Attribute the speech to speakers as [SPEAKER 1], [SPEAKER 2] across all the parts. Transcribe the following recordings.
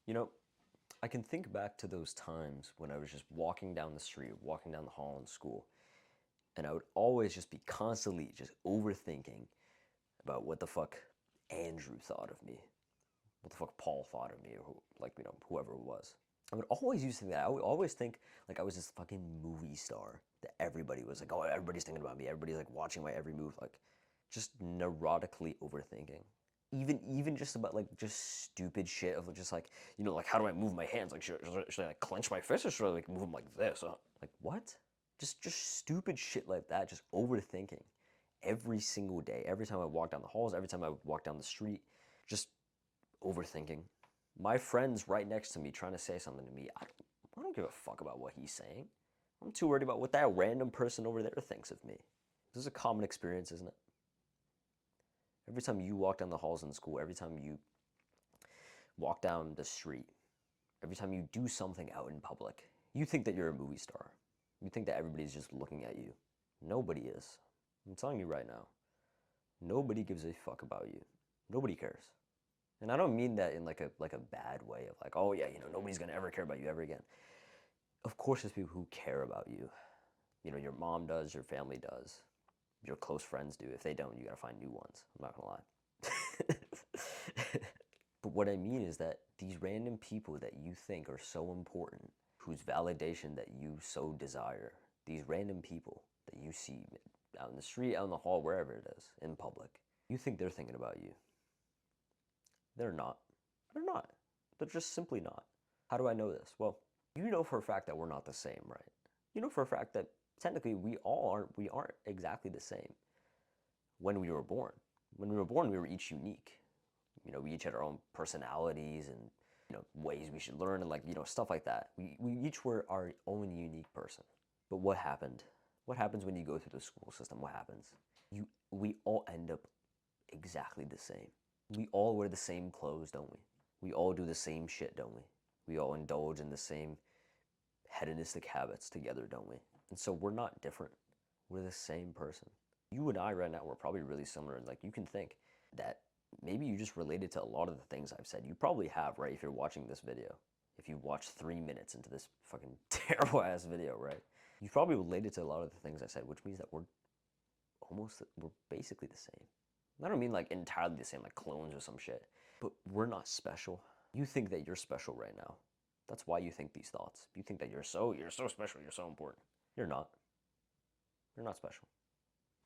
[SPEAKER 1] You know, I can think back to those times when I was just walking down the street, walking down the hall in school, and I would always just be constantly just overthinking about what the fuck Andrew thought of me, what the fuck Paul thought of me, or whoever it was. I would always used to think that. I would always think like I was this fucking movie star that everybody was like, oh, everybody's thinking about me. Everybody's like watching my every move, like just neurotically overthinking. Even just about like just stupid shit of just like like how do I move my hands? Like should I like clench my fists or should I like move them like this? Like what? Just stupid shit like that. Just overthinking every single day. Every time I walk down the halls, every time I walk down the street, just overthinking. My friend's right next to me trying to say something to me. I don't give a fuck about what he's saying. I'm too worried about what that random person over there thinks of me. This is a common experience, isn't it? Every time you walk down the halls in school, every time you walk down the street, every time you do something out in public, you think that you're a movie star. You think that everybody's just looking at you. Nobody is. I'm telling you right now. Nobody gives a fuck about you. Nobody cares. And I don't mean that in like a bad way of like, oh yeah, nobody's gonna ever care about you ever again. Of course there's people who care about you. Your mom does, your family does, your close friends do. If they don't, you gotta find new ones. I'm not gonna lie. But what I mean is that these random people that you think are so important, whose validation that you so desire, these random people that you see out in the street, out in the hall, wherever it is, in public, you think they're thinking about you. They're not. They're not. They're just simply not. How do I know this? Well, you know for a fact that we're not the same, right? You know for a fact that technically we aren't exactly the same when we were born. When we were born, we were each unique. We each had our own personalities and ways we should learn and stuff like that. We each were our own unique person. But what happened? What happens when you go through the school system? What happens? We all end up exactly the same. We all wear the same clothes, don't we? We all do the same shit, don't we? We all indulge in the same hedonistic habits together, don't we? And so we're not different. We're the same person. You and I right now, we're probably really similar. Like you can think that maybe you just related to a lot of the things I've said. You probably have, right? If you're watching this video, if you watch 3 minutes into this fucking terrible ass video, right? You probably related to a lot of the things I said, which means that we're basically the same. I don't mean like entirely the same, like clones or some shit, but we're not special. You think that you're special right now. That's why you think these thoughts. You think that you're so special, you're so important. You're not. You're not special.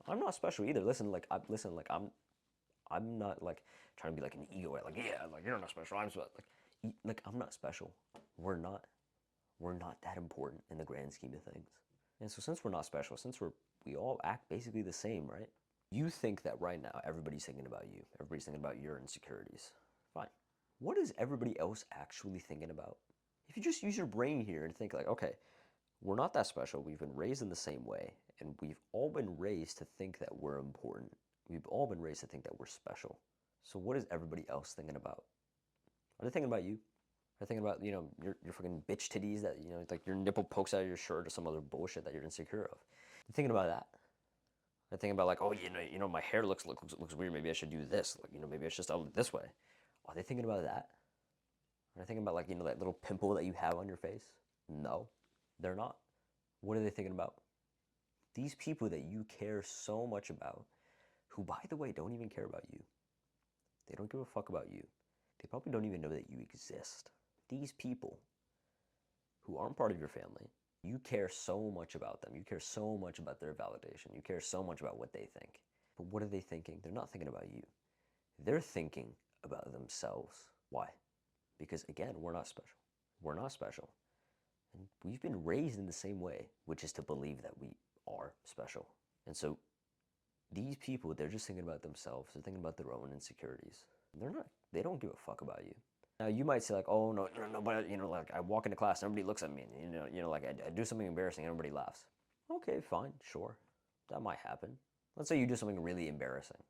[SPEAKER 1] I'm not special either. I'm not like trying to be like an ego, like yeah, like you're not special. Like I'm not special. We're not. We're not that important in the grand scheme of things. And so since we're not special, since we all act basically the same, right? You think that right now everybody's thinking about you. Everybody's thinking about your insecurities. Fine. What is everybody else actually thinking about? If you just use your brain here and think like, okay, we're not that special. We've been raised in the same way, and we've all been raised to think that we're important. We've all been raised to think that we're special. So what is everybody else thinking about? Are they thinking about you? Are they thinking about, your fucking bitch titties that, like your nipple pokes out of your shirt or some other bullshit that you're insecure of? They're thinking about that. They're thinking about like, oh, my hair looks weird. Maybe I should do this. Like, maybe I should style it this way. Are they thinking about that? Are they thinking about like, that little pimple that you have on your face? No, they're not. What are they thinking about? These people that you care so much about, who, by the way, don't even care about you. They don't give a fuck about you. They probably don't even know that you exist. These people who aren't part of your family, you care so much about them. You care so much about their validation. You care so much about what they think. But what are they thinking? They're not thinking about you. They're thinking about themselves. Why? Because again, we're not special. We're not special. And we've been raised in the same way, which is to believe that we are special. And so these people, they're just thinking about themselves. They're thinking about their own insecurities. They don't give a fuck about you. Now you might say like, oh no, no, no, but like I walk into class, everybody looks at me, and like I do something embarrassing, and everybody laughs. Okay, fine, sure, that might happen. Let's say you do something really embarrassing,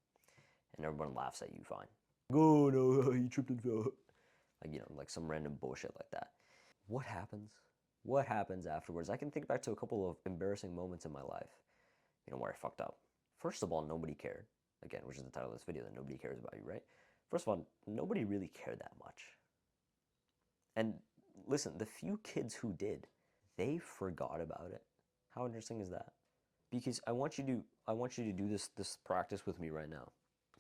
[SPEAKER 1] and everyone laughs at you. Fine. Oh no, you tripped and fell. Like like some random bullshit like that. What happens? What happens afterwards? I can think back to a couple of embarrassing moments in my life, where I fucked up. First of all, nobody cared. Again, which is the title of this video, that nobody cares about you, right? First of all, nobody really cared that much. And listen, the few kids who did, they forgot about it. How interesting is that? Because I want you to do this practice with me right now.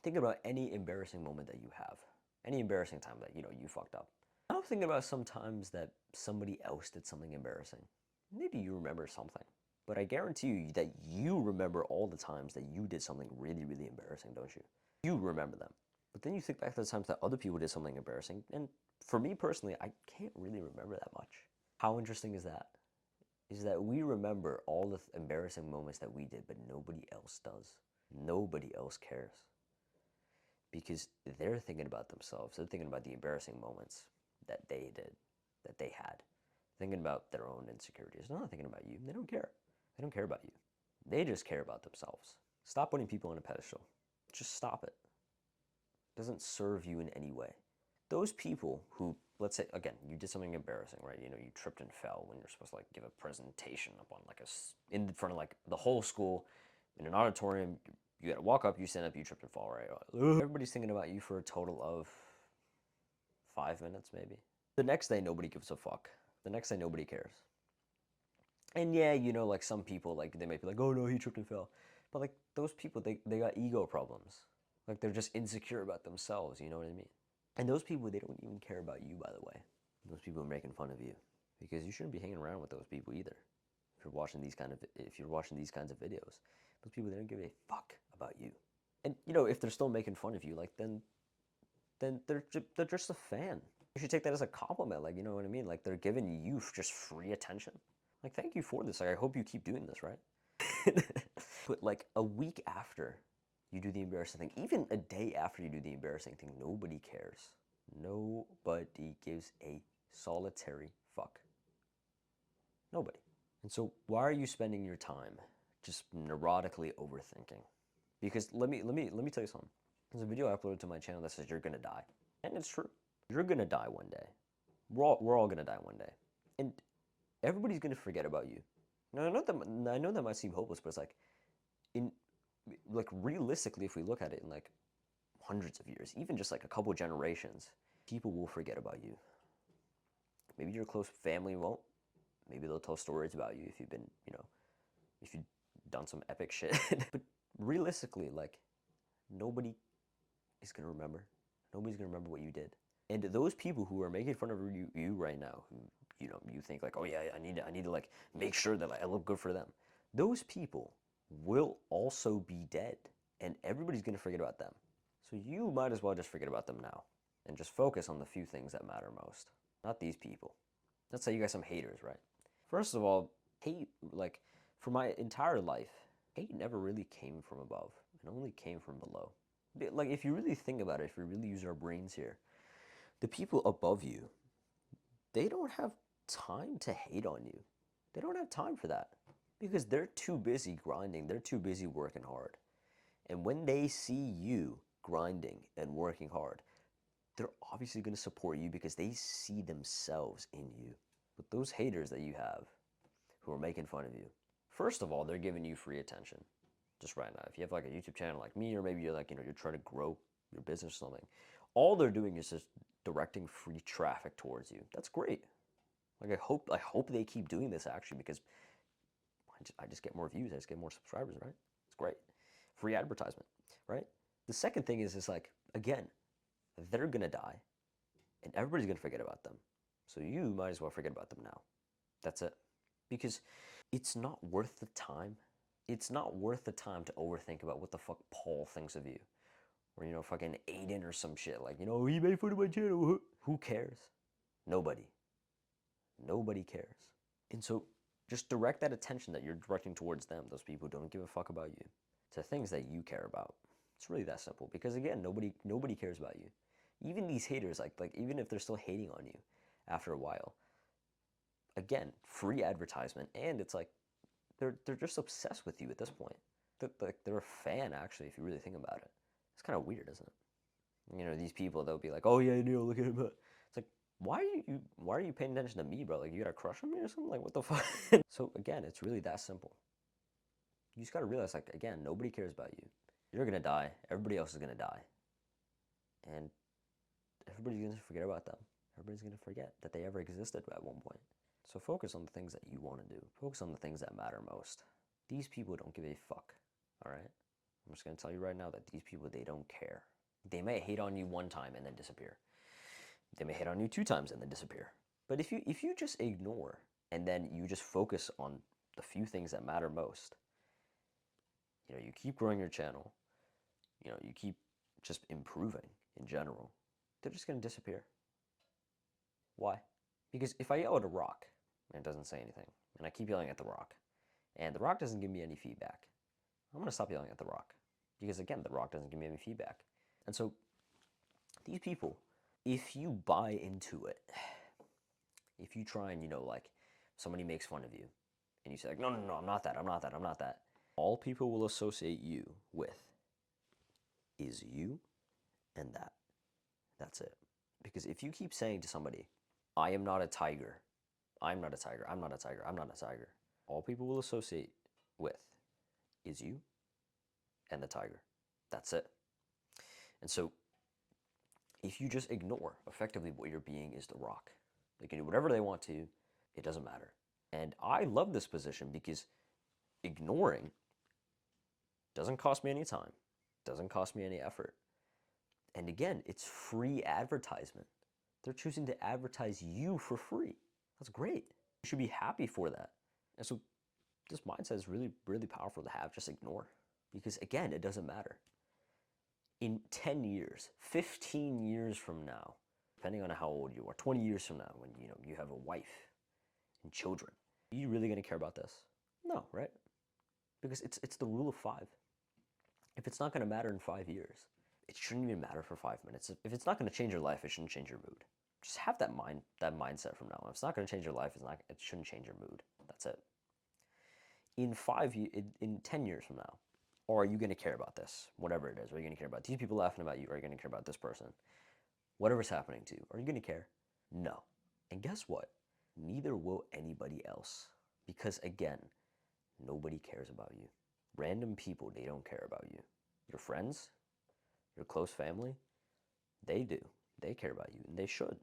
[SPEAKER 1] Think about any embarrassing moment that you have. Any embarrassing time that you fucked up. Now think about some times that somebody else did something embarrassing. Maybe you remember something. But I guarantee you that you remember all the times that you did something really, really embarrassing, don't you? You remember them. But then you think back to the times that other people did something embarrassing, and for me personally, I can't really remember that much. How interesting is that? Is that we remember all the embarrassing moments that we did, but nobody else does. Nobody else cares. Because they're thinking about themselves. They're thinking about the embarrassing moments that they did, that they had. Thinking about their own insecurities. They're not thinking about you. They don't care. They don't care about you. They just care about themselves. Stop putting people on a pedestal. Just stop it. It doesn't serve you in any way. Those people who, let's say, again, you did something embarrassing, right? You tripped and fell when you're supposed to like give a presentation up on like in front of like the whole school in an auditorium. You gotta walk up, you stand up, you tripped and fall, right? Everybody's thinking about you for a total of 5 minutes, maybe. The next day, nobody gives a fuck. The next day, nobody cares. And yeah, like some people, like they might be like, oh no, he tripped and fell. But like those people, they got ego problems. Like they're just insecure about themselves, you know what I mean? And those people, they don't even care about you, by the way. Those people are making fun of you because you shouldn't be hanging around with those people either. If you're watching these kinds of videos, those people, they don't give a fuck about you. And if they're still making fun of you, like then they're just a fan. You should take that as a compliment, like, you know what I mean? Like they're giving you just free attention. Like, thank you for this. Like, I hope you keep doing this, right? But like a week after you do the embarrassing thing, even a day after you do the embarrassing thing, nobody cares. Nobody gives a solitary fuck. Nobody. And so why are you spending your time just neurotically overthinking? Because let me tell you something. There's a video I uploaded to my channel that says you're gonna die. And it's true. You're gonna die one day. We're all gonna die one day. And everybody's gonna forget about you. Now I know that might seem hopeless, but it's in like realistically, if we look at it in like hundreds of years, even just like a couple generations, people will forget about you. Maybe your close family won't. Maybe they'll tell stories about you if you've been, if you've done some epic shit. But realistically, like nobody is gonna remember. Nobody's gonna remember what you did. And those people who are making fun of you right now, who you think like, oh yeah, I need to like make sure that I look good for them. Those people will also be dead, and everybody's gonna forget about them. So you might as well just forget about them now, and just focus on the few things that matter most. Not these people. Let's say you got some haters, right? First of all, hate, like for my entire life, hate never really came from above. It only came from below. Like if you really think about it, if we really use our brains here, the people above you, they don't have time to hate on you. They don't have time for that because they're too busy grinding. They're too busy working hard. And when they see you grinding and working hard, they're obviously going to support you because they see themselves in you. But those haters that you have who are making fun of you, first of all, they're giving you free attention. Just right now, if you have like a YouTube channel like me, or maybe you're like, you're trying to grow your business or something, all they're doing is just directing free traffic towards you. That's great. Like I hope they keep doing this actually because I just get more views, I just get more subscribers, right? It's great. Free advertisement, right? The second thing is like, again, they're gonna die and everybody's gonna forget about them. So you might as well forget about them now. That's it. Because it's not worth the time. It's not worth the time to overthink about what the fuck Paul thinks of you. Or, fucking Aiden or some shit. Like, he made fun of my channel. Who cares? Nobody. Nobody cares. And so just direct that attention that you're directing towards them, those people who don't give a fuck about you, to things that you care about. It's really that simple. Because again, nobody cares about you. Even these haters, like even if they're still hating on you after a while, again, free advertisement, and it's like they're just obsessed with you at this point. They're a fan actually, if you really think about it. It's kind of weird, isn't it? These people, they'll be like, oh yeah, look at him. It's like, why are you paying attention to me, bro? Like, you got a crush on me or something? Like, what the fuck? So again, it's really that simple. You just got to realize, like, again, nobody cares about you. You're gonna die. Everybody else is gonna die, and everybody's gonna forget about them. Everybody's going to forget that they ever existed at one point. So focus on the things that you want to do. Focus on the things that matter most. These people don't give a fuck, all right? I'm just going to tell you right now that these people, they don't care. They may hate on you one time and then disappear. They may hate on you 2 times and then disappear. But if you just ignore and then you just focus on the few things that matter most, you keep growing your channel, you keep just improving in general, they're just going to disappear. Why? Because if I yell at a rock and it doesn't say anything, and I keep yelling at the rock, and the rock doesn't give me any feedback, I'm going to stop yelling at the rock. Because again, the rock doesn't give me any feedback. And so these people, if you buy into it, if you try and, like somebody makes fun of you and you say like, no, I'm not that, I'm not that, I'm not that. All people will associate you with is you and that. That's it. Because if you keep saying to somebody, I am not a tiger, I'm not a tiger, I'm not a tiger, I'm not a tiger, all people will associate with is you and the tiger. That's it. And so if you just ignore effectively what you're being is the rock, they can do whatever they want to, it doesn't matter. And I love this position because ignoring doesn't cost me any time, doesn't cost me any effort. And again, it's free advertisement. They're choosing to advertise you for free. That's great. You should be happy for that. And so this mindset is really, really powerful to have. Just ignore. Because again, it doesn't matter. In 10 years, 15 years from now, depending on how old you are, 20 years from now, when you have a wife and children, are you really going to care about this? No, right? Because it's the rule of 5. If it's not going to matter in 5 years, it shouldn't even matter for 5 minutes. If it's not going to change your life, it shouldn't change your mood. Just have that mindset from now on. If it's not going to change your life, it shouldn't change your mood. That's it. In 10 years from now, or are you going to care about this? Whatever it is, are you going to care about these people laughing about you? Are you going to care about this person? Whatever's happening to you, are you going to care? No. And guess what? Neither will anybody else. Because again, nobody cares about you. Random people, they don't care about you. Your friends, your close family, they do. They care about you, and they should.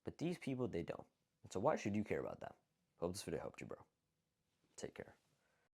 [SPEAKER 1] But these people, they don't. And so why should you care about them? Hope this video helped you, bro. Take care.